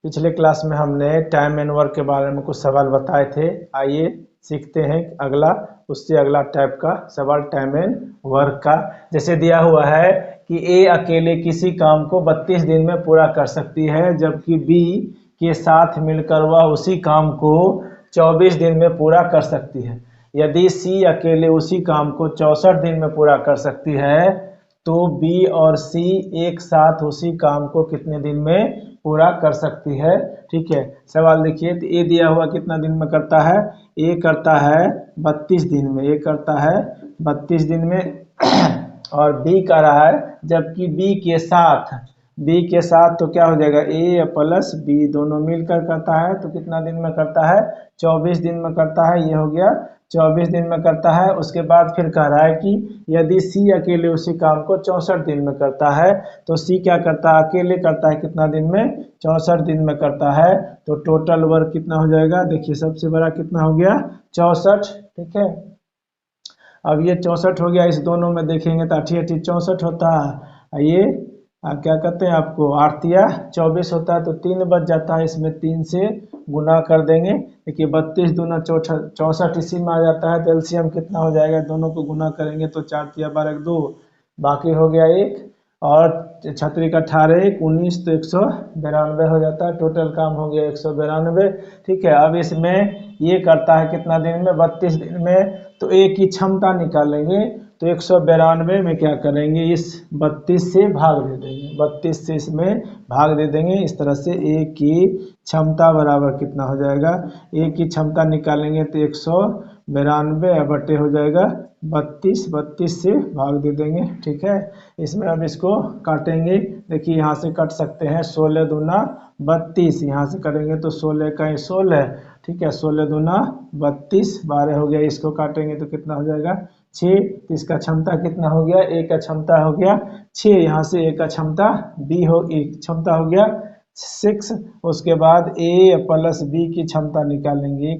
पिछले क्लास में हमने टाइम एंड वर्क के बारे में कुछ सवाल बताए थे। आइए सीखते हैं अगला, उससे अगला टाइप का सवाल टाइम एंड वर्क का। जैसे दिया हुआ है कि ए अकेले किसी काम को 32 दिन में पूरा कर सकती है, जबकि बी के साथ मिलकर वह उसी काम को 24 दिन में पूरा कर सकती है। यदि सी अकेले उसी काम को 64 दिन में पूरा कर सकती है, तो बी और सी एक साथ उसी काम को कितने दिन में पूरा कर सकती है। ठीक है, सवाल देखिए, तो ए दिया हुआ कितना दिन में करता है? ए करता है 32 दिन में, ए करता है 32 दिन में और बी कर रहा है, जबकि बी के साथ तो क्या हो जाएगा, ए प्लस बी दोनों मिलकर करता है, तो कितना दिन में करता है? 24 दिन में करता है। ये हो गया 24 दिन में करता है। उसके बाद फिर कह रहा है कि यदि सी अकेले उसी काम को 64 दिन में करता है, तो सी क्या करता है? अकेले करता है कितना दिन में? 64 दिन में करता है। तो टोटल वर्क कितना हो जाएगा? देखिए सबसे बड़ा कितना हो गया? 64। ठीक है, अब ये 64 हो गया, इस दोनों में देखेंगे तो 8 64 होता है। ये क्या कहते हैं आपको, 8 या 24 होता है, तो 3 बच जाता है। इसमें 3 से गुना कर देंगे। देखिए 32 दूना 64 इसी में आ जाता है, तो एलसीएम कितना हो जाएगा? दोनों को गुना करेंगे तो 4 या 12 2, बाकी हो गया 1 और 36 का 18 1 19, तो 192 हो जाता है। टोटल काम हो गया 192। ठीक है, अब इसमें ये करता है कितना दिन में? 32 दिन में। तो ए की क्षमता निकालेंगे, तो 192 में क्या करेंगे? इस 32 से भाग दे देंगे, 32 से इसमें भाग दे देंगे। इस तरह से ए की क्षमता बराबर कितना हो जाएगा? ए की क्षमता निकालेंगे तो 192 बटे हो जाएगा 32, 32 से भाग दे देंगे। ठीक है, इसमें अब इसको काटेंगे। देखिए यहाँ से कट सकते हैं, 16 दूना 32, यहाँ से करेंगे तो 16 का 16। ठीक है, 16 दूना 32, 12 हो गया। इसको काटेंगे तो कितना हो जाएगा? 6। तो इसका क्षमता कितना हो गया? ए का क्षमता हो गया 6। यहाँ से ए का क्षमता क्षमता हो गया 6। उसके बाद ए प्लस बी की क्षमता निकालेंगे,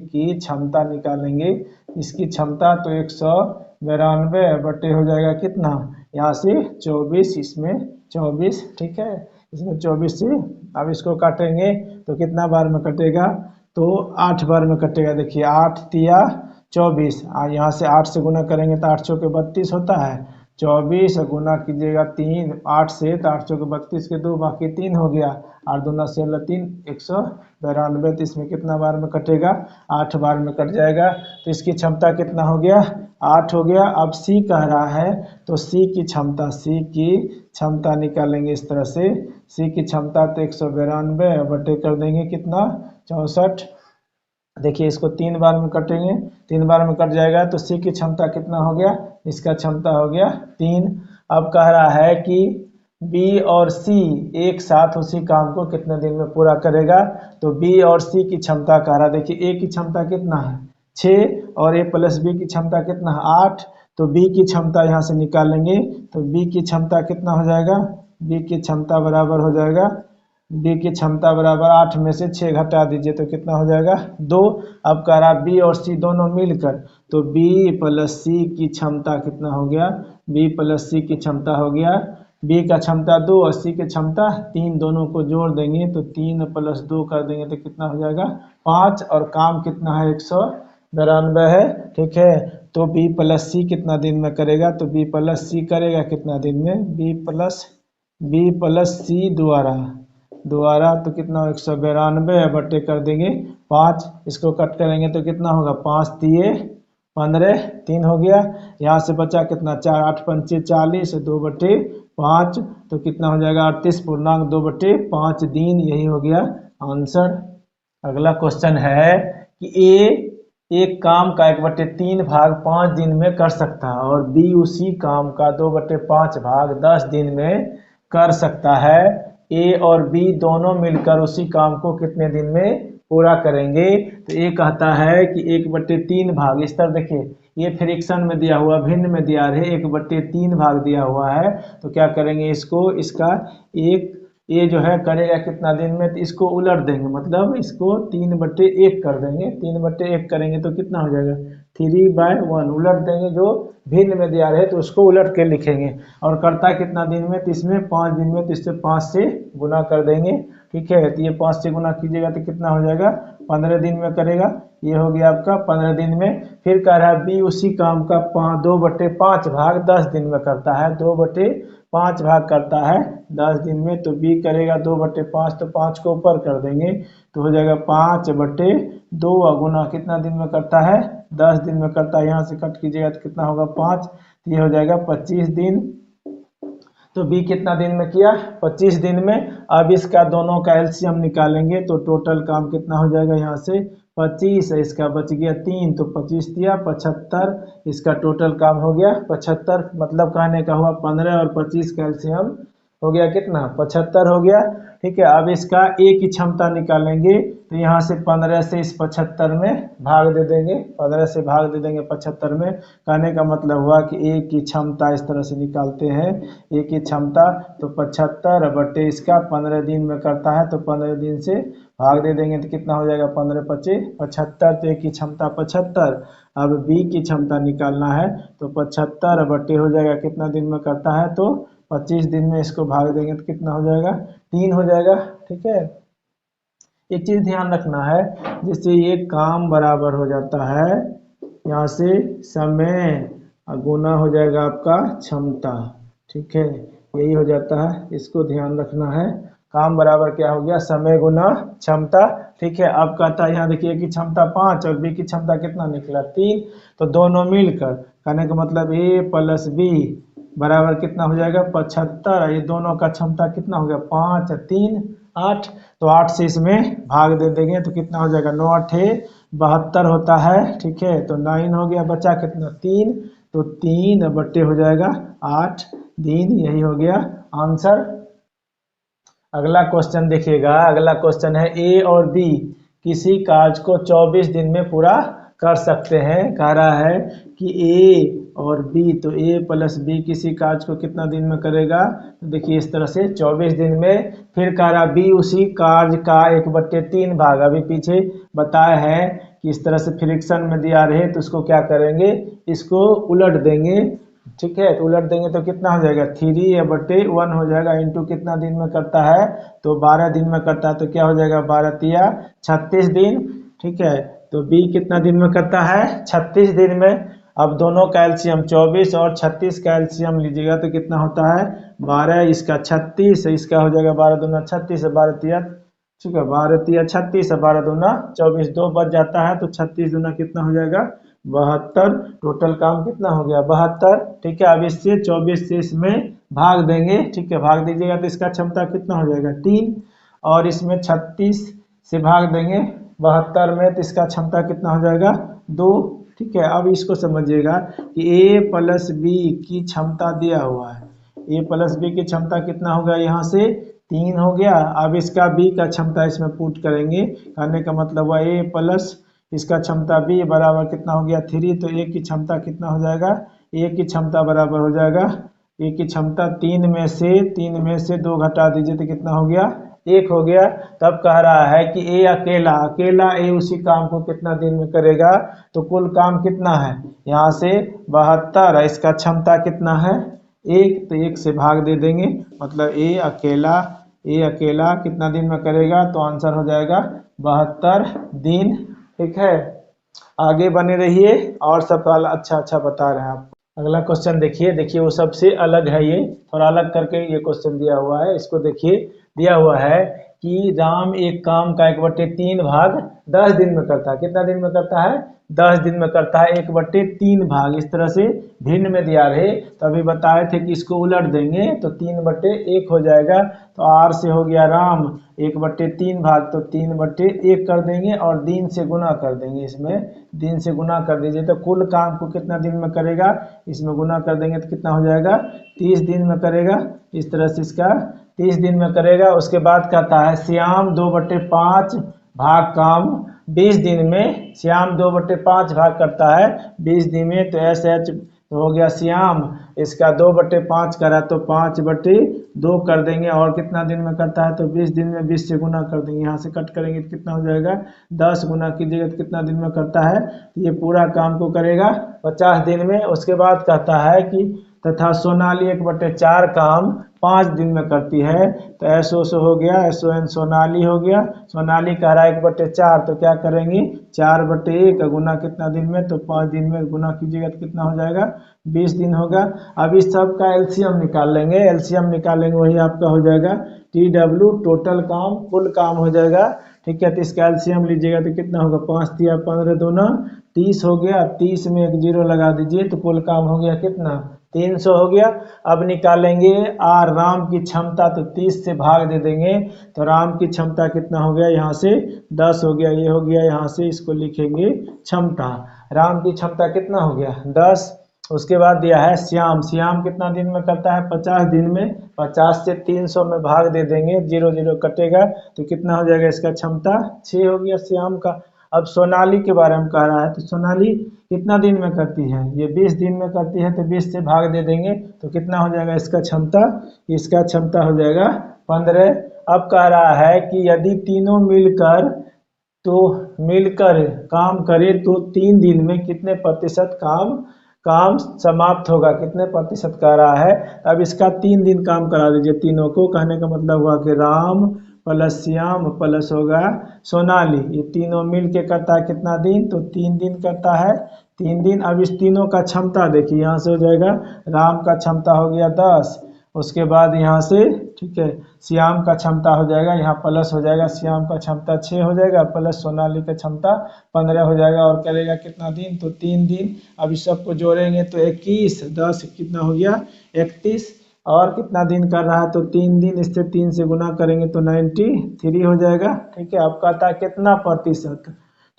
इसकी क्षमता तो 192 बटे हो जाएगा कितना? यहाँ से 24, इसमें 24। ठीक है, इसमें 24 से अब इसको काटेंगे तो कितना बार में कटेगा? तो 8 बार में कटेगा। देखिए 8 तिया 24, यहाँ से 8 से गुना करेंगे तो 8 चौके 32 होता है। 24 गुना कीजिएगा 3 8 से, तो 8 चौके 32 के 2, बाकी 3 हो गया। 8 दूना 16 3, 192। तो इसमें कितना बार में कटेगा? 8 बार में कट जाएगा। तो इसकी क्षमता कितना हो गया? 8 हो गया। अब सी कह रहा है, तो सी की क्षमता निकालेंगे इस तरह से। सी की क्षमता तो 192 बटे कर देंगे कितना? 64। देखिए इसको 3 बार में कटेंगे, 3 बार में कट जाएगा। तो सी की क्षमता कितना हो गया? इसका क्षमता हो गया 3। अब कह रहा है कि बी और सी एक साथ उसी काम को कितने दिन में पूरा करेगा? तो बी और सी की क्षमता कह रहा है। देखिए ए की क्षमता कितना है? 6, और ए प्लस बी की क्षमता कितना है? 8। तो बी की क्षमता यहाँ से निकालेंगे, तो बी की क्षमता कितना हो जाएगा? बी की क्षमता बराबर हो जाएगा, बी की क्षमता बराबर 8 में से 6 घटा दीजिए तो कितना हो जाएगा? 2। अब कह रहा बी और सी दोनों मिलकर, तो बी प्लस सी की क्षमता कितना हो गया? बी प्लस सी की क्षमता हो गया, बी का क्षमता 2 और सी की क्षमता 3, दोनों को जोड़ देंगे तो 3 प्लस 2 कर देंगे तो कितना हो जाएगा? 5। और काम कितना है? 192 है। ठीक है, तो बी प्लस सी कितना दिन में करेगा? तो बी प्लस सी करेगा कितना दिन में? बी प्लस सी द्वारा तो कितना? 192 बटे कर देंगे 5। इसको कट करेंगे तो कितना होगा? 5 तिये 15, 3 हो गया। यहाँ से बचा कितना? 4 8 पंचे 40, 2 बटे 5, तो कितना हो जाएगा? 38.2 बटे 5 दिन। यही हो गया आंसर। अगला क्वेश्चन है कि ए एक काम का 1/3 भाग 5 दिन में कर सकता है, और बी उसी काम का 2/5 भाग 10 दिन में कर सकता है। ए और बी दोनों मिलकर उसी काम को कितने दिन में पूरा करेंगे? तो ए कहता है कि 1/3 भाग, इस तरह देखिए ये फ्रिक्शन में दिया हुआ, भिन्न में दिया है, 1/3 भाग दिया हुआ है। तो क्या करेंगे इसको, इसका एक ये जो है करेगा कितना दिन में? तो इसको उलट देंगे, मतलब इसको 3/1 कर देंगे। 3/1 करेंगे तो कितना हो जाएगा? 3/1 उलट देंगे, जो भिन्न में दिया रहे तो उसको उलट के लिखेंगे। और करता कितना दिन में? तो इसमें 5 दिन में, तो इससे 5 से गुना कर देंगे ठीक है। तो ये 5 से गुना कीजिएगा तो कितना हो जाएगा, 15 दिन में करेगा। ये हो गया आपका 15 दिन में। फिर कह रहा है बी उसी काम का 2/5 भाग 10 दिन में करता है, 2/5 भाग करता है 10 दिन में। तो बी करेगा 2/5, तो 5 को ऊपर कर देंगे तो हो जाएगा 5/2 गुना कितना दिन में करता है, 10 दिन में करता है। यहाँ से कट कीजिएगा तो कितना होगा 5, तो ये हो जाएगा 25 दिन। तो बी कितना दिन में किया, 25 दिन में। अब इसका दोनों का एलसीएम निकालेंगे तो टोटल काम कितना हो जाएगा, यहाँ से 25 है, इसका बच गया 3, तो 25 दिया 75, इसका टोटल काम हो गया 75। मतलब कहने का हुआ 15 और 25 का एलसीएम हो गया कितना, 75 हो गया। ठीक है। अब इसका ए की क्षमता निकालेंगे तो यहाँ से 15 से इस 75 में भाग दे देंगे, 15 से भाग दे देंगे 75 में। कहने का मतलब हुआ कि ए की क्षमता इस तरह से निकालते हैं, ए की क्षमता तो 75 बटे इसका 15 दिन में करता है, तो 15 दिन से भाग दे देंगे तो कितना हो जाएगा, 15×5 75। तो ए की क्षमता 75। अब बी की क्षमता निकालना है तो 75 बटे हो जाएगा कितना दिन में करता है, तो 25 दिन में इसको भाग देंगे तो कितना हो जाएगा, 3 हो जाएगा। ठीक है। एक चीज ध्यान रखना है, जिससे ये काम बराबर हो जाता है, यहाँ से समय गुना हो जाएगा आपका क्षमता। ठीक है, यही हो जाता है, इसको ध्यान रखना है। काम बराबर क्या हो गया, समय गुना क्षमता। ठीक है। अब कहता है यहाँ देखिए कि क्षमता 5 और बी की क्षमता कितना निकला 3, तो दोनों मिलकर, कहने का मतलब ए प्लस बी बराबर कितना हो जाएगा 75। ये दोनों का क्षमता कितना हो गया 5 3 8, तो 8 से इसमें भाग दे देंगे तो कितना हो जाएगा, 9 8 72 होता है। ठीक है। तो 9 हो गया, बचा कितना 3, तो 3 बट्टे हो जाएगा 8 दिन। यही हो गया आंसर। अगला क्वेश्चन देखिएगा। अगला क्वेश्चन है ए और बी किसी कार्य को 24 दिन में पूरा कर सकते हैं। कह रहा है कि ए और बी, तो ए प्लस बी किसी कार्य को कितना दिन में करेगा, तो देखिए इस तरह से 24 दिन में। फिर कह रहा बी उसी कार्य का 1/3 भाग, अभी पीछे बताया है कि इस तरह से फ्रिक्शन में दिया रहे तो उसको क्या करेंगे, इसको उलट देंगे। ठीक है। तो उलट देंगे तो कितना हो जाएगा 3/1 हो जाएगा, इंटू कितना दिन में करता है, तो 12 दिन में करता है, तो क्या हो जाएगा 12 तिया 36 दिन। ठीक है। तो बी कितना दिन में करता है, 36 दिन में। अब दोनों का एलसीएम 24 और 36 का एलसीएम लीजिएगा तो कितना होता है 12, इसका 36, इसका हो जाएगा 12 दूना 36, 12 तिया, ठीक है 12 तिया 36, 12 दूना 24, 2 बच जाता है, तो 36 दूना कितना हो जाएगा 72। टोटल काम कितना हो गया 72। ठीक है। अब इससे 24 से इसमें भाग देंगे। ठीक है। भाग दीजिएगा तो इसका क्षमता कितना हो जाएगा 3, और इसमें 36 से भाग देंगे 72 में, तो इसका क्षमता कितना हो जाएगा 2। ठीक है। अब इसको समझिएगा कि ए प्लस बी की क्षमता दिया हुआ है, ए प्लस बी की क्षमता कितना होगा, यहाँ से 3 हो गया। अब इसका बी का क्षमता इसमें पुट करेंगे, कहने का मतलब हुआ ए प्लस इसका क्षमता बी बराबर कितना हो गया 3, तो ए की क्षमता कितना हो जाएगा, ए की क्षमता बराबर हो जाएगा, ए की क्षमता 3 में से 2 घटा दीजिए तो कितना हो गया 1 हो गया। तब कह रहा है कि ए अकेला ए उसी काम को कितना दिन में करेगा, तो कुल काम कितना है, यहाँ से 72, इसका क्षमता कितना है 1, तो 1 से भाग दे देंगे, मतलब ए अकेला कितना दिन में करेगा, तो आंसर हो जाएगा 72 दिन। ठीक है। आगे बने रहिए, और सब अच्छा बता रहे हैं आप। अगला क्वेश्चन देखिए वो सबसे अलग है, ये थोड़ा अलग करके ये क्वेश्चन दिया हुआ है। इसको देखिए, दिया हुआ है कि राम एक काम का 1/3 भाग 10 दिन में करता है। कितना दिन में करता है, 10 दिन में करता है, 1/3 भाग। इस तरह से भिन्न में दिया रहे तो अभी बताए थे कि इसको उलट देंगे तो 3/1 हो जाएगा। तो आर से हो गया राम 1/3 भाग, तो 3/1 कर देंगे और दिन से गुना कर देंगे। इसमें दिन से गुना कर दीजिए तो कुल काम को कितना दिन में करेगा, इसमें गुना कर देंगे तो कितना हो जाएगा 30 दिन में करेगा। इस तरह से इसका 30 दिन में करेगा। उसके बाद कहता है श्याम 2/5 भाग काम 20 दिन में, श्याम 2/5 भाग करता है 20 दिन में, तो SH हो गया श्याम, इसका 2/5 करा तो 5/2 कर देंगे, और कितना दिन में करता है, तो 20 दिन में 20 से गुना कर देंगे। यहाँ से कट करेंगे तो कितना हो जाएगा 10 गुना कीजिएगा तो कितना दिन में करता है, ये पूरा काम को करेगा 50 दिन में। उसके बाद कहता है कि तथा सोनाली 1/4 काम 5 दिन में करती है। तो एसओ हो गया, SON सोनाली हो गया, सोनाली कह रहा है 1/4, तो क्या करेंगे 4/1 गुना कितना दिन में, तो 5 दिन में गुना कीजिएगा तो कितना हो जाएगा 20 दिन होगा। अब इस सब का एलसीएम निकाल लेंगे, एलसीएम निकालेंगे वही आपका हो जाएगा TW टोटल काम, कुल काम हो जाएगा। ठीक है, तो इसका एलसीएम लीजिएगा तो कितना होगा 5 तिया 15 दूना 30 हो गया, 30 में 1 0 लगा दीजिए तो कुल काम हो गया कितना 300 हो गया। अब निकालेंगे आर राम की क्षमता, तो 30 से भाग दे देंगे तो राम की क्षमता कितना हो गया, यहाँ से 10 हो गया, ये हो गया, यहाँ से इसको लिखेंगे क्षमता, राम की क्षमता कितना हो गया 10। उसके बाद दिया है श्याम, श्याम कितना दिन में करता है 50 दिन में, 50 से 300 में भाग दे देंगे, 0 0 कटेगा तो कितना हो जाएगा इसका क्षमता 6 हो गया श्याम का। अब सोनाली के बारे में कह रहा है, तो सोनाली कितना दिन में करती है, ये 20 दिन में करती है, तो 20 से भाग दे देंगे तो कितना हो जाएगा इसका क्षमता, इसका क्षमता हो जाएगा 15। अब कह रहा है कि यदि तीनों मिलकर काम करे तो 3 दिन में कितने प्रतिशत काम समाप्त होगा, कितने प्रतिशत कह रहा है। अब इसका 3 दिन काम करा दीजिए तीनों को, कहने का मतलब हुआ कि राम प्लस श्याम प्लस होगा सोनाली, ये तीनों मिल के करता है कितना दिन, तो 3 दिन करता है, 3 दिन। अब इस तीनों का क्षमता देखिए, यहाँ से हो जाएगा राम का क्षमता हो गया 10, उसके बाद यहाँ से ठीक है श्याम का क्षमता हो जाएगा, यहाँ प्लस हो जाएगा श्याम का क्षमता 6 हो जाएगा, प्लस सोनाली का क्षमता 15 हो जाएगा, और करेगा कितना दिन, तो 3 दिन। अब इस सबको जोड़ेंगे तो 21 10 कितना हो गया 31, और कितना दिन कर रहा है, तो 3 दिन, इससे 3 से गुना करेंगे तो 93 हो जाएगा। ठीक है, अब कहता है कितना प्रतिशत,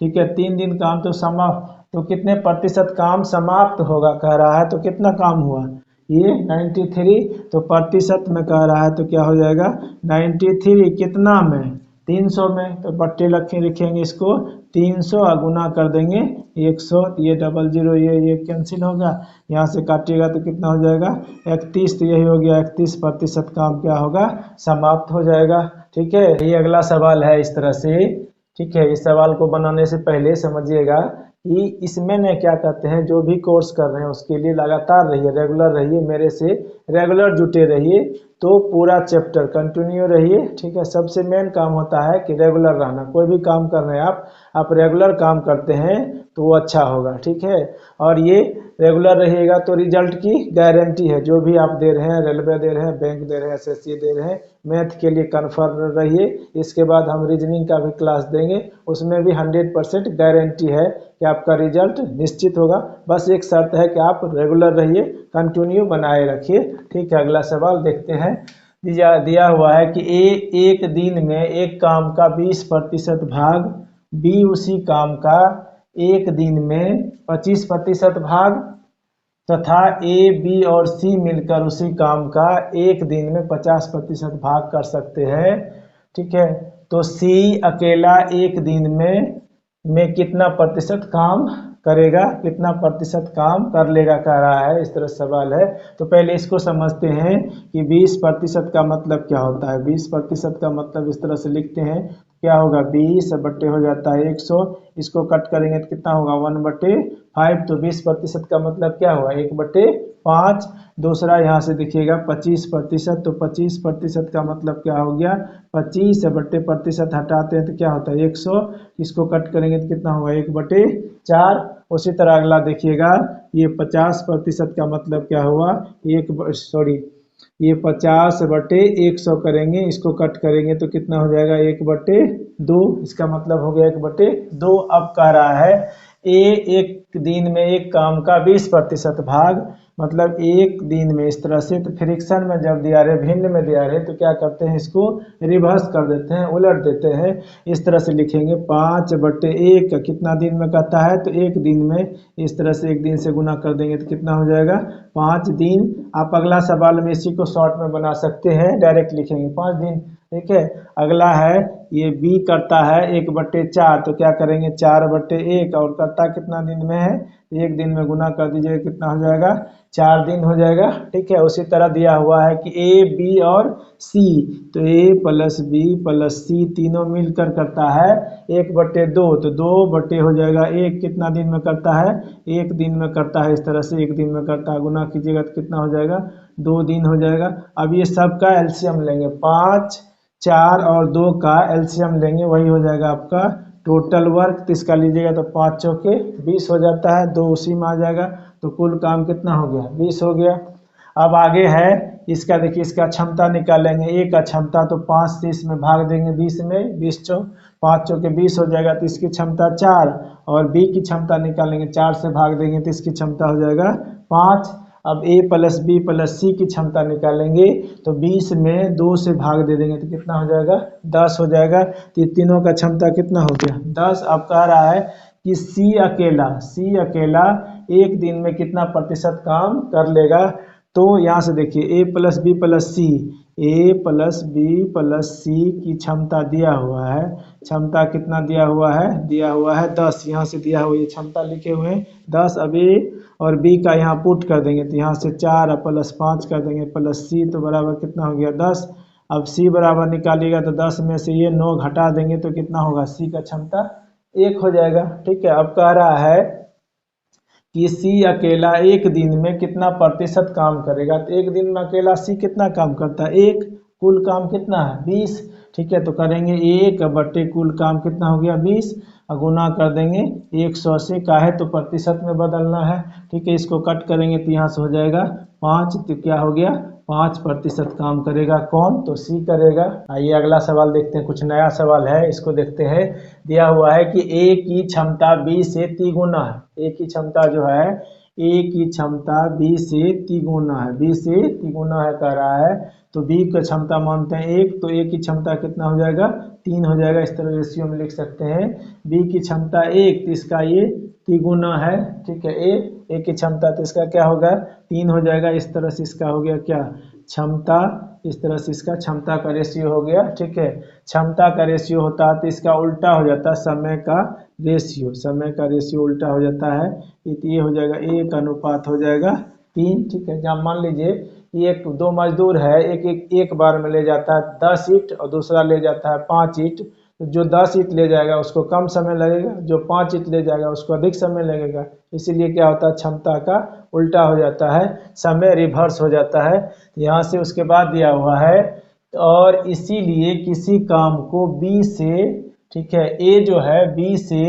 ठीक है 3 दिन काम तो समाप्त, तो कितने प्रतिशत काम समाप्त होगा कह रहा है, तो कितना काम हुआ ये 93, तो प्रतिशत में कह रहा है तो क्या हो जाएगा 93 कितना में 300 में, तो बट्टे लिखेंगे इसको 300 गुना कर देंगे 100, ये 00 ये कैंसिल होगा, यहाँ से काटिएगा तो कितना हो जाएगा 31, तो यही हो गया 31% काम क्या होगा समाप्त हो जाएगा। ठीक है, ये अगला सवाल है इस तरह से। ठीक है, इस सवाल को बनाने से पहले समझिएगा कि इसमें न क्या कहते हैं, जो भी कोर्स कर रहे हैं उसके लिए लगातार रहिए, रेगुलर रहिए, मेरे से रेगुलर जुटे रहिए, तो पूरा चैप्टर कंटिन्यू रहिए। ठीक है, सबसे मेन काम होता है कि रेगुलर रहना, कोई भी काम कर रहे हैं आप रेगुलर काम करते हैं तो वो अच्छा होगा। ठीक है, और ये रेगुलर रहिएगा तो रिजल्ट की गारंटी है, जो भी आप दे रहे हैं, रेलवे दे रहे हैं, बैंक दे रहे हैं, SSC दे रहे हैं, मैथ के लिए कन्फर्म रहिए। इसके बाद हम रीजनिंग का भी क्लास देंगे, उसमें भी 100% गारंटी है कि आपका रिजल्ट निश्चित होगा। बस एक शर्त है कि आप रेगुलर रहिए, कंटिन्यू बनाए रखिए। ठीक है, अगला सवाल देखते हैं। दिया हुआ है कि एक दिन में एक काम का 20% भाग, B उसी काम का एक दिन में 25% भाग, तथा A, B और C मिलकर उसी काम का एक दिन में 50% भाग कर सकते हैं। ठीक है, तो C अकेला एक दिन में कितना प्रतिशत काम करेगा, कितना प्रतिशत काम कर लेगा कह रहा है, इस तरह सवाल है। तो पहले इसको समझते हैं कि 20% का मतलब क्या होता है। 20% का मतलब इस तरह से लिखते हैं, क्या होगा 20 बट्टे हो जाता है 100, इसको कट करेंगे तो कितना होगा 1/5, तो 20% का मतलब क्या हुआ 1/5। दूसरा यहाँ से देखिएगा 25%, तो 25% का मतलब क्या हो गया 25/प्रतिशत हटाते हैं तो क्या होता है 100, इसको कट करेंगे तो कितना होगा 1/4। उसी तरह अगला देखिएगा, ये 50% का मतलब क्या हुआ ये 50/100 करेंगे, इसको कट करेंगे तो कितना हो जाएगा 1/2, इसका मतलब हो गया 1/2। अब कह रहा है एक दिन में एक काम का 20% भाग, मतलब एक दिन में इस तरह से, तो फ्रिक्शन में जब दिया रहे, भिन्न में दिया रहे, तो क्या करते हैं इसको रिवर्स कर देते हैं, उलट देते हैं। इस तरह से लिखेंगे 5/1 कितना दिन में कहता है, तो एक दिन में, इस तरह से एक दिन से गुना कर देंगे तो कितना हो जाएगा 5 दिन। आप अगला सवाल में इसी को शॉर्ट में बना सकते हैं, डायरेक्ट लिखेंगे 5 दिन। ठीक है, अगला है ये B करता है 1/4, तो क्या करेंगे 4/1, और करता कितना दिन में है तो 1 दिन में गुना कर दीजिएगा, कितना हो जाएगा 4 दिन हो जाएगा। ठीक है, उसी तरह दिया हुआ है कि ए बी और सी, तो ए प्लस बी प्लस सी तीनों मिलकर करता है 1/2, तो 2 हो जाएगा 1, कितना दिन में करता है 1 दिन में करता है। इस तरह से 1 दिन में करता है, गुना कीजिएगा तो कितना हो जाएगा 2 दिन हो जाएगा। अब ये सब का एलसीएम लेंगे, 5, 4 और 2 का एलसीएम लेंगे, वही हो जाएगा आपका टोटल वर्क। तो इसका लीजिएगा तो 5 चौके 20 हो जाता है, 2 उसी में आ जाएगा, तो कुल काम कितना हो गया 20 हो गया। अब आगे है इसका, देखिए इसका क्षमता निकालेंगे। ए का क्षमता तो 5 से इसमें भाग देंगे 20 में, 5 चौके 20 हो जाएगा, तो इसकी क्षमता 4, और बी की क्षमता निकालेंगे, 4 से भाग देंगे तो इसकी क्षमता हो जाएगा 5। अब ए प्लस बी प्लस सी की क्षमता निकालेंगे, तो 20 में 2 से भाग दे देंगे तो कितना हो जाएगा 10 हो जाएगा। तो तीनों का क्षमता कितना हो गया 10। अब कह रहा है कि सी अकेला 1 दिन में कितना प्रतिशत काम कर लेगा। तो यहाँ से देखिए ए प्लस बी प्लस सी की क्षमता दिया हुआ है, क्षमता कितना दिया हुआ है 10, यहाँ से दिया हुआ, ये क्षमता लिखे हुए हैं 10। अब ए और बी का यहाँ पुट कर देंगे, तो यहाँ से 4 प्लस 5 कर देंगे प्लस सी, तो बराबर कितना हो गया 10। अब सी बराबर निकालिएगा तो 10 में से ये 9 घटा देंगे तो कितना होगा, सी का क्षमता 1 हो जाएगा। ठीक है, अब कह रहा है कि सी अकेला 1 दिन में कितना प्रतिशत काम करेगा। तो 1 दिन में अकेला सी कितना काम करता है 1, कुल काम कितना है 20। ठीक है, तो करेंगे 1 कुल काम कितना हो गया 20, गुना कर देंगे 100 से, काहे तो प्रतिशत में बदलना है। ठीक है, इसको कट करेंगे तो यहाँ से हो जाएगा 5, तो क्या हो गया 5% काम करेगा कौन, तो सी करेगा। आइए अगला सवाल देखते हैं, कुछ नया सवाल है, इसको देखते हैं। दिया हुआ है कि ए की क्षमता बी से तिगुना है। ए की क्षमता जो है, ए की क्षमता बी से तिगुना है, कह रहा है। तो बी की क्षमता मानते हैं 1, तो ए की क्षमता कितना हो जाएगा 3 हो जाएगा। इस तरह रेशियो में लिख सकते हैं, बी की क्षमता 1, तो इसका ये तिगुना है। ठीक है, ए की क्षमता, तो इसका क्या होगा 3 हो जाएगा। इस तरह से इसका हो गया क्या क्षमता, इस तरह से इसका क्षमता का रेशियो हो गया। ठीक है, क्षमता का रेशियो होता है तो इसका उल्टा हो जाता है समय का रेशियो उल्टा हो जाता है। ये हो जाएगा 1 अनुपात हो जाएगा 3। ठीक है, जहाँ मान लीजिए एक 2 मजदूर है, एक बार में ले जाता है 10 ईंट और दूसरा ले जाता है 5 ईंट, तो जो 10 ईंट ले जाएगा उसको कम समय लगेगा, जो 5 ईंट ले जाएगा उसको अधिक समय लगेगा। इसीलिए क्या होता है, क्षमता का उल्टा हो जाता है, समय रिवर्स हो जाता है। यहाँ से उसके बाद दिया हुआ है, और इसीलिए किसी काम को बी से, ठीक है, ए जो है बी से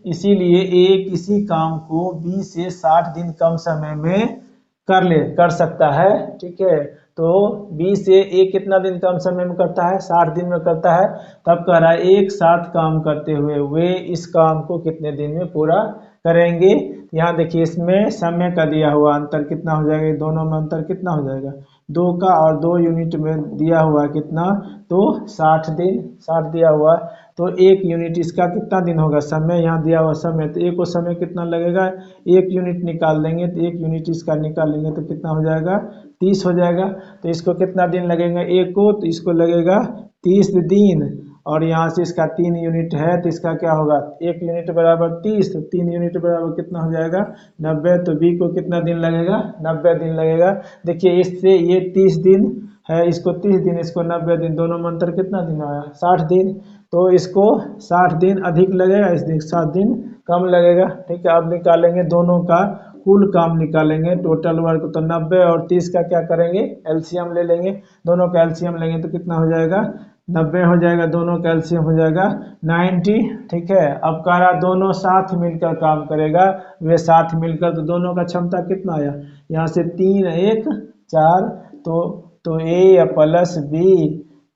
इसीलिए ए किसी काम को बी से 60 दिन कम समय में कर सकता है। ठीक है, तो बी से ए कितना दिन कम समय में करता है 60 दिन में करता है। तब कह रहा है एक साथ काम करते हुए वे इस काम को कितने दिन में पूरा करेंगे। यहाँ देखिए इसमें समय का दिया हुआ अंतर कितना हो जाएगा, दोनों में अंतर कितना हो जाएगा 2 का, और 2 यूनिट में दिया हुआ कितना, तो 60 दिन 60 दिया हुआ, तो 1 यूनिट इसका कितना दिन होगा समय, यहाँ दिया हुआ समय, तो एक को समय कितना लगेगा 1 यूनिट निकाल देंगे, तो 1 यूनिट इसका निकालेंगे तो कितना हो जाएगा 30 हो जाएगा। तो इसको कितना दिन लगेगा एक को, तो इसको लगेगा 30 दिन, और यहाँ से इसका 3 यूनिट है तो इसका क्या होगा 1 यूनिट बराबर 30, तो 3 यूनिट बराबर कितना हो जाएगा 90, तो बी को कितना दिन लगेगा 90 दिन लगेगा। देखिए इससे ये 30 दिन है, इसको 30 दिन, इसको 90 दिन, दोनों में अंतर कितना दिन आया 60 दिन, तो इसको 60 दिन अधिक लगेगा, इस दिन 60 दिन कम लगेगा। ठीक है, अब निकालेंगे दोनों का कुल काम निकालेंगे, टोटल वर्क, तो 90 और 30 का क्या करेंगे एलसीएम ले लेंगे, दोनों का एलसीएम लेंगे तो कितना हो जाएगा 90 हो जाएगा, दोनों का एलसीएम हो जाएगा 90। ठीक है, अब कह रहा दोनों साथ मिलकर काम करेगा, वे साथ मिलकर, तो दोनों का क्षमता कितना आया, यहाँ से 3 1 4, तो ए प्लस बी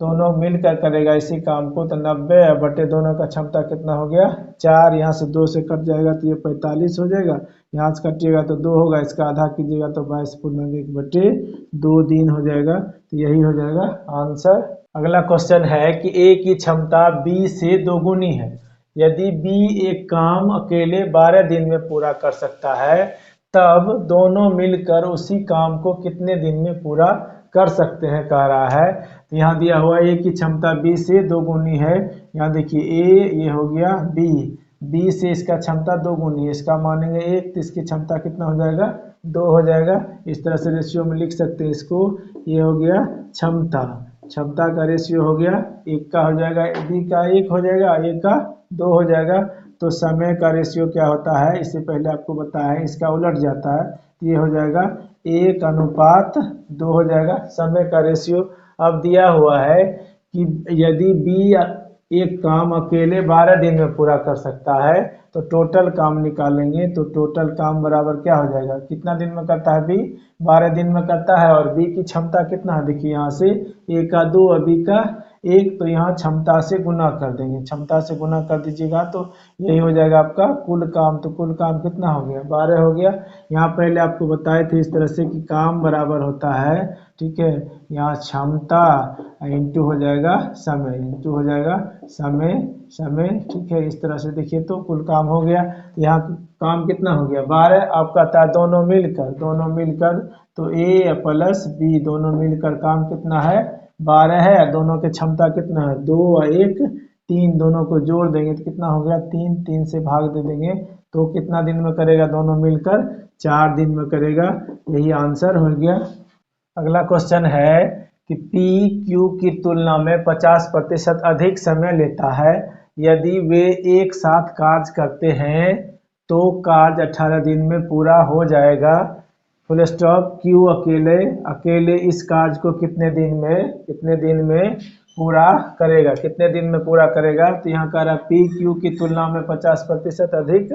दोनों मिलकर करेगा इसी काम को, तो 90 बटे दोनों का क्षमता कितना हो गया 4, यहाँ से 2 से कट जाएगा तो ये 45 हो जाएगा, यहाँ से कटिएगा तो 2 होगा, इसका आधा कीजिएगा तो 22/1/2 दिन हो जाएगा। तो यही हो जाएगा आंसर। अगला क्वेश्चन है कि ए की क्षमता बी से दोगुनी है, यदि बी एक काम अकेले 12 दिन में पूरा कर सकता है, तब दोनों मिलकर उसी काम को कितने दिन में पूरा कर सकते हैं, कह रहा है। तो यहाँ दिया हुआ ए की क्षमता बी से दोगुनी है, यहाँ देखिए ए ये हो गया बी, बी से इसका क्षमता 2 गुनी है, इसका मानेंगे 1 तो इसकी क्षमता कितना हो जाएगा 2 हो जाएगा। इस तरह से रेशियो में लिख सकते हैं इसको। ये हो गया क्षमता, क्षमता का रेशियो हो गया 1 का हो जाएगा, बी का 1 हो जाएगा, ए का 2 हो जाएगा। तो समय का रेशियो क्या होता है, इससे पहले आपको बताया है, इसका उलट जाता है। ये हो जाएगा 1:2 हो जाएगा समय का रेशियो। अब दिया हुआ है कि यदि बी एक काम अकेले 12 दिन में पूरा कर सकता है तो टोटल काम निकालेंगे। तो टोटल काम बराबर क्या हो जाएगा, कितना दिन में करता है बी, 12 दिन में करता है। और बी की क्षमता कितना है, देखिए यहाँ से ए का 2 और बी का 1, तो यहाँ क्षमता से गुना कर देंगे, क्षमता से गुना कर दीजिएगा तो यही हो जाएगा आपका कुल काम। तो कुल काम कितना हो गया 12 हो गया। यहाँ पहले आपको बताए थे इस तरह से कि काम बराबर होता है, ठीक है, यहाँ क्षमता इंटू हो जाएगा समय, इंटू हो जाएगा समय समय, ठीक है। इस तरह से देखिए तो कुल काम हो गया। यहाँ काम कितना हो गया 12। आपका था दोनों मिलकर तो ए प्लस बी दोनों मिलकर काम कितना है 12 है। दोनों के क्षमता कितना है 2 और 1 3, दोनों को जोड़ देंगे तो कितना हो गया 3, 3 से भाग दे देंगे तो कितना दिन में करेगा दोनों मिलकर 4 दिन में करेगा। यही आंसर हो गया। अगला क्वेश्चन है कि पी क्यू की तुलना में 50% अधिक समय लेता है। यदि वे एक साथ कार्य करते हैं तो कार्य 18 दिन में पूरा हो जाएगा। Full stop. क्यू अकेले इस कार्य को कितने दिन में पूरा करेगा, कितने दिन में पूरा करेगा। तो यहाँ कह रहा है पी क्यू की तुलना में 50% अधिक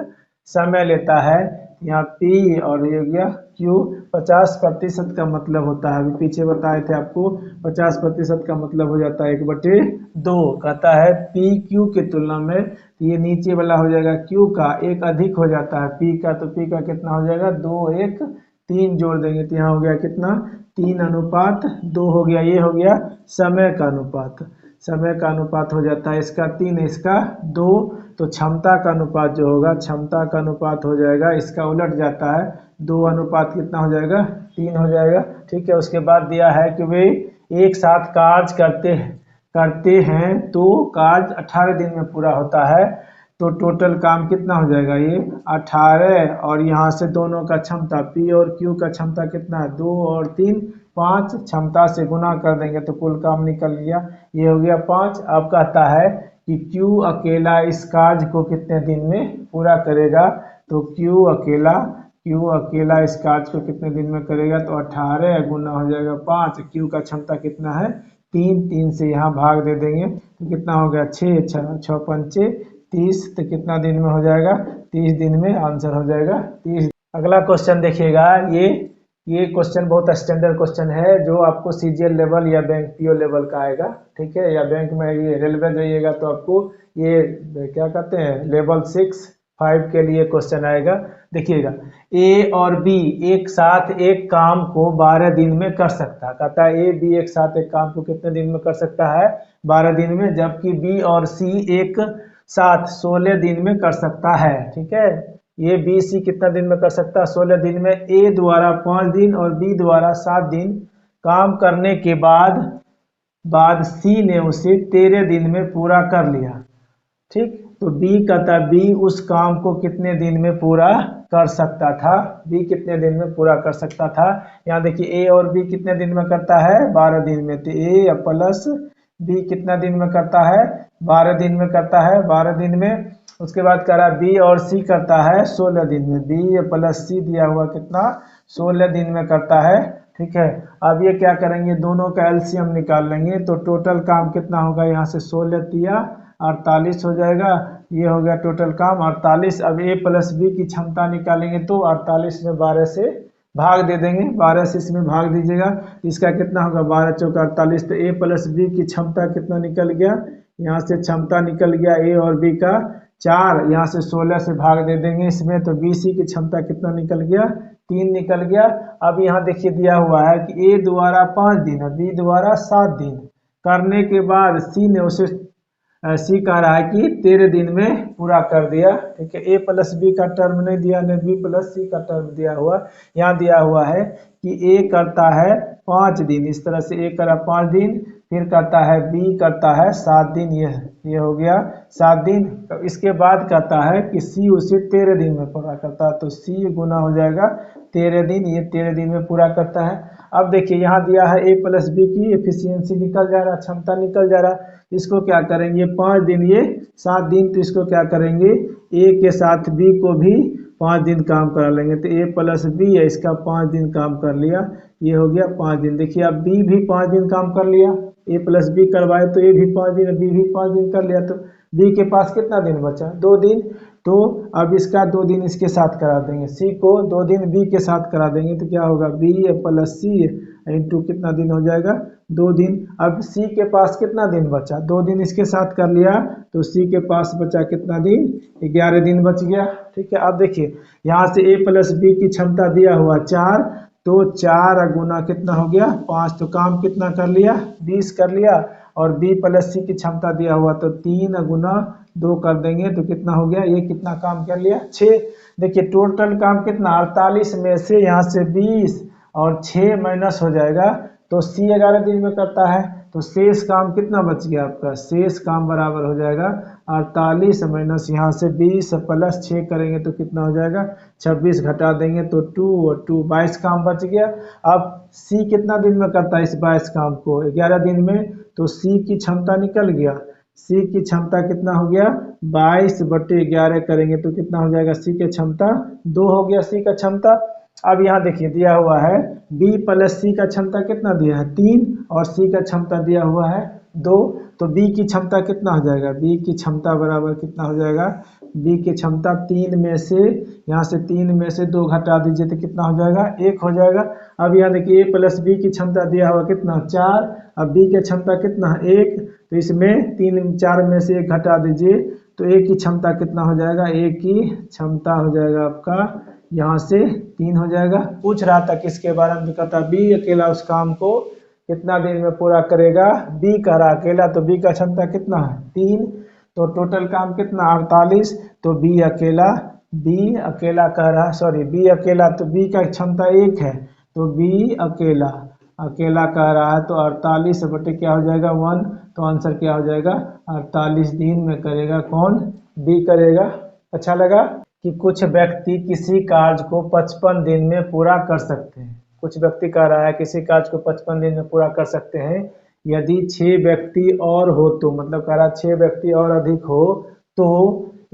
समय लेता है। यहाँ पी और ये गया क्यू, 50% का मतलब होता है, अभी पीछे बताए थे आपको, 50% का मतलब हो जाता है 1/2। कहता है पी क्यू की तुलना में, ये नीचे वाला हो जाएगा क्यू का 1 अधिक हो जाता है पी का, तो पी का कितना हो जाएगा 2 1 3 जोड़ देंगे तो यहाँ हो गया कितना 3:2 हो गया। ये हो गया समय का अनुपात, समय का अनुपात हो जाता है इसका 3 इसका 2। तो क्षमता का अनुपात जो होगा, क्षमता का अनुपात हो जाएगा, इसका उलट जाता है 2 अनुपात कितना हो जाएगा 3 हो जाएगा, ठीक है। उसके बाद दिया है कि वे एक साथ कार्य करते हैं तो कार्य 18 दिन में पूरा होता है। तो टोटल काम कितना हो जाएगा ये 18, और यहाँ से दोनों का क्षमता पी और क्यू का क्षमता कितना है 2 और 3 5, क्षमता से गुना कर देंगे तो कुल काम निकल गया, ये हो गया 5। अब कहता है कि क्यू अकेला इस कार्य को कितने दिन में पूरा करेगा। तो क्यू अकेला इस कार्य को कितने दिन में करेगा, तो 18 गुना हो जाएगा 5। क्यू का क्षमता कितना है 3, 3 से यहाँ भाग दे देंगे तो कितना हो गया 6, 6 पंचे 30, तो कितना दिन में हो जाएगा 30 दिन में आंसर हो जाएगा 30। अगला क्वेश्चन देखिएगा, ये क्वेश्चन बहुत स्टैंडर्ड क्वेश्चन है जो आपको सीजीएल लेवल या बैंक पीओ लेवल का आएगा, ठीक है, या बैंक में ये रेलवे जाइएगा तो आपको ये क्या कहते हैं लेवल 6 5 के लिए क्वेश्चन आएगा। देखिएगा ए और बी एक साथ एक काम को 12 दिन में कर सकता है। कहता है ए बी एक साथ एक काम को कितने दिन में कर सकता है 12 दिन में, जबकि बी और सी एक साथ 16 दिन में कर सकता है, ठीक है। ये बी सी कितना दिन में कर सकता है 16 दिन में। ए द्वारा 5 दिन और बी द्वारा 7 दिन काम करने के बाद सी ने उसे 13 दिन में पूरा कर लिया, ठीक। तो बी कहता है बी उस काम को कितने दिन में पूरा कर सकता था, बी कितने दिन में पूरा कर सकता था। यहाँ देखिए ए और बी कितने दिन में करता है 12 दिन में, तो ए प्लस बी कितना दिन में करता है 12 दिन में करता है 12 दिन में। उसके बाद कह रहा बी और सी करता है 16 दिन में, बी प्लस सी दिया हुआ कितना 16 दिन में करता है, ठीक है। अब ये क्या करेंगे दोनों का एलसीएम निकाल लेंगे तो टोटल काम कितना होगा, यहाँ से 16 तिया 48 हो जाएगा, ये हो गया टोटल काम 48। अब ए प्लस बी की क्षमता निकालेंगे तो 48 में 12 से भाग दे देंगे, 12 से इसमें भाग दीजिएगा, इसका कितना होगा 12 चौका 48। तो ए प्लस बी की क्षमता कितना निकल गया, यहाँ से क्षमता निकल गया ए और बी का 4, यहाँ से 16 से भाग दे देंगे इसमें, तो बी सी की क्षमता कितना निकल गया 3 निकल गया। अब यहाँ देखिए दिया हुआ है कि ए द्वारा 5 दिन और बी द्वारा 7 दिन करने के बाद सी ने उसे सी कह रहा है कि 13 दिन में पूरा कर दिया, ठीक है। ए प्लस बी का टर्म नहीं दिया, न बी प्लस सी का टर्म दिया हुआ, यहाँ दिया हुआ है कि ए करता है 5 दिन, इस तरह से ए करा 5 दिन, फिर करता है बी करता है 7 दिन, ये ये हो गया 7 दिन। तो इसके बाद कहता है कि सी उसे 13 दिन में पूरा करता है, तो सी गुना हो जाएगा 13 दिन, ये 13 दिन में पूरा करता है। अब देखिए यहाँ दिया है a प्लस बी की एफिशिएंसी निकल जा रहा, क्षमता निकल जा रहा। इसको क्या करेंगे 5 दिन, ये 7 दिन, तो इसको क्या करेंगे a के साथ b को भी 5 दिन काम करा लेंगे। तो a प्लस बी है, इसका 5 दिन काम कर लिया, ये हो गया 5 दिन। देखिए अब b भी 5 दिन काम कर लिया, a प्लस बी करवाए तो a भी 5 दिन, b भी 5 दिन कर लिया, तो b के पास कितना दिन बचा 2 दिन। तो अब इसका 2 दिन इसके साथ करा देंगे, c को 2 दिन b के साथ करा देंगे, तो क्या होगा b प्लस सी इंटू कितना दिन हो जाएगा 2 दिन। अब c के पास कितना दिन बचा 2 दिन इसके साथ कर लिया, तो c के पास बचा कितना दिन 11 दिन बच गया। ठीक है, अब देखिए यहाँ से a प्लस बी की क्षमता दिया हुआ 4, तो 4 गुना कितना हो गया 5, तो काम कितना कर लिया 20 कर लिया। और b प्लस सी की क्षमता दिया हुआ तो 3 गुना 2 कर देंगे, तो कितना हो गया, ये कितना काम कर लिया 6। देखिए टोटल काम कितना 48 में से यहाँ से 20 और 6 माइनस हो जाएगा, तो सी 11 दिन में करता है, तो शेष काम कितना बच गया आपका, शेष काम बराबर हो जाएगा 48 माइनस यहाँ से 20 प्लस 6 करेंगे तो कितना हो जाएगा 26, घटा देंगे तो 2 और 2 22 काम बच गया। अब सी कितना दिन में करता है इस 22 काम को 11 दिन में, तो सी की क्षमता निकल गया, सी की क्षमता कितना हो गया 22/11 करेंगे तो कितना हो जाएगा, सी की क्षमता 2 हो गया सी का क्षमता। अब यहाँ देखिए दिया हुआ है b प्लस सी का क्षमता कितना दिया है 3 और c का क्षमता दिया हुआ है 2, तो b की क्षमता कितना हो जाएगा, b की क्षमता बराबर कितना हो जाएगा, b की क्षमता 3 में से यहाँ से 3 में से 2 घटा दीजिए तो कितना हो जाएगा 1 हो जाएगा। अब यहाँ देखिए a प्लस बी की क्षमता दिया हुआ कितना 4, अब b की क्षमता कितना 1, तो इसमें 4 में से 1 घटा दीजिए तो a की क्षमता कितना हो जाएगा, a की क्षमता हो जाएगा आपका यहाँ से 3 हो जाएगा। पूछ रहा था किसके बारे में, कहता बी अकेला उस काम को कितना दिन में पूरा करेगा, बी कह रहा अकेला, तो बी का क्षमता कितना है 3, तो टोटल काम कितना 48, तो बी अकेला कह रहा, सॉरी बी अकेला, तो बी का क्षमता 1 है, तो बी अकेला कह रहा है, तो 48 बटे क्या हो जाएगा 1, तो आंसर क्या हो जाएगा 48 दिन में करेगा, कौन बी करेगा। अच्छा लगा कि कुछ व्यक्ति किसी कार्य को 55 दिन में पूरा कर सकते हैं, कुछ व्यक्ति कह रहा है किसी कार्य को 55 दिन में पूरा कर सकते हैं यदि 6 व्यक्ति और हो, तो मतलब कह रहा 6 व्यक्ति और अधिक हो तो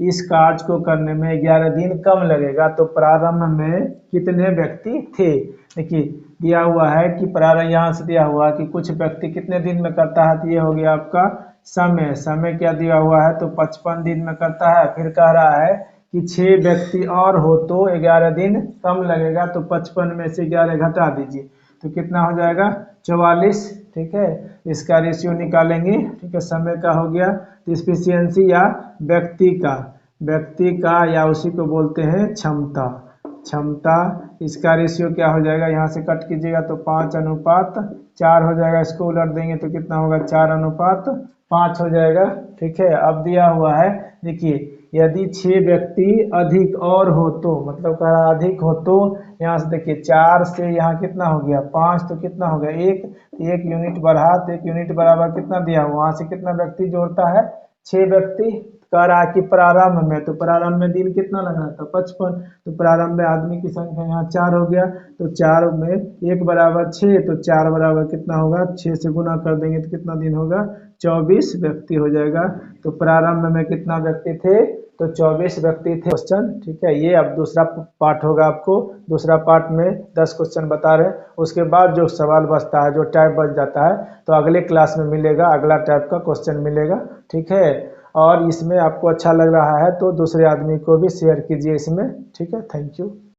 इस कार्य को करने में 11 दिन कम लगेगा। तो प्रारंभ में कितने व्यक्ति थे, देखिए दिया हुआ है कि प्रारंभ यहाँ से दिया हुआ है कि कुछ व्यक्ति कितने दिन में करता है, तो ये हो गया आपका समय क्या दिया हुआ है, तो 55 दिन में करता है। फिर कह रहा है कि 6 व्यक्ति और हो तो 11 दिन कम लगेगा, तो 55 में से 11 घटा दीजिए तो कितना हो जाएगा 44। ठीक है, इसका रेशियो निकालेंगे। ठीक है, समय का हो गया, तो एफिशिएंसी या व्यक्ति का या उसी को बोलते हैं क्षमता, इसका रेशियो क्या हो जाएगा, यहाँ से कट कीजिएगा तो 5:4 हो जाएगा, इसको उलट देंगे तो कितना होगा 4:5 हो जाएगा। ठीक है, अब दिया हुआ है देखिए यदि 6 व्यक्ति अधिक और हो तो, मतलब कह रहा अधिक हो तो, यहाँ से देखिए 4 से यहाँ कितना हो गया 5, तो कितना हो गया 1 यूनिट बढ़ा, तो 1 यूनिट बराबर कितना दिया हुआ, वहाँ से कितना व्यक्ति जोड़ता है 6 व्यक्ति। कह रहा है कि प्रारंभ में, तो प्रारंभ में दिन कितना लगा था 55, तो प्रारंभ में आदमी की संख्या यहाँ 4 हो गया, तो 4 में 1 बराबर 6, तो 4 बराबर कितना होगा 6 से गुना कर देंगे तो कितना दिन होगा 24 व्यक्ति हो जाएगा। तो प्रारंभ में कितना व्यक्ति थे, तो 24 व्यक्ति थे। क्वेश्चन ठीक है, ये अब दूसरा पार्ट होगा, आपको दूसरा पार्ट में 10 क्वेश्चन बता रहे हैं, उसके बाद जो सवाल बचता है, जो टाइप बच जाता है, तो अगले क्लास में मिलेगा, अगला टाइप का क्वेश्चन मिलेगा। ठीक है, और इसमें आपको अच्छा लग रहा है तो दूसरे आदमी को भी शेयर कीजिए इसमें। ठीक है, थैंक यू।